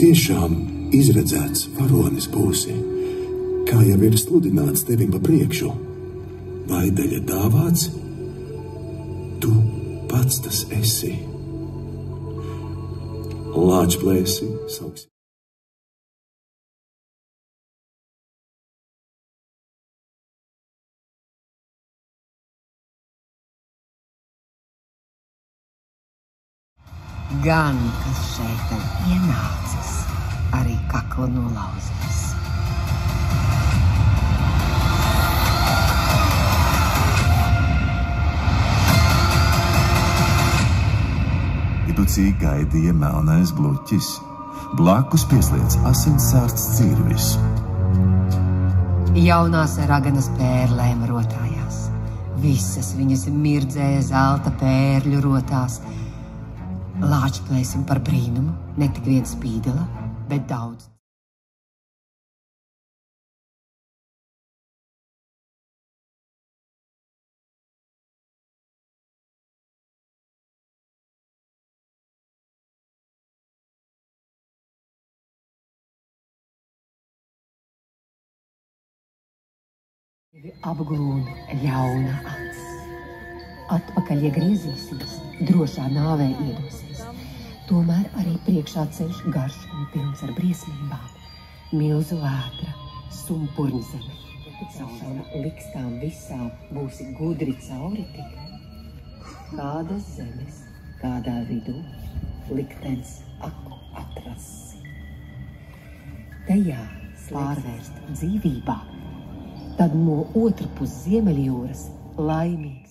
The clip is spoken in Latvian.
tiešām izredzēts varonis būsi, kā jau ir sludināts tevim pa priekšu, vai daļa dāvāts, tu pats tas esi. Lāčplēsi sauksi. Gan, kas šeit ienācis, arī kaklu nolauzīs. Iducī gaidīja melnais bluķis. Blakus pieslēdz asinsārsts cirvis. Jaunās raganas pērlēm rotājās. Visas viņas mirdzēja zelta pērļu rotās. Lāčplēsim par brīnumu, ne tik vien spīdela, bet daudz. Apglūna ļauna acs. Atpakaļ iegriezīsies, drošā nāvē iedosies. Tomēr arī priekšā ceļš garš un pilns ar briesmībām. Milzu vētra, sumpurņzeme. Caurām likstām visām būsi gudri cauri tik. Kādas zemes, kādā vidū, liktens aku atrasi. Tajā pārvērst dzīvībā, tad no otra pus Ziemeļjūras laimīgs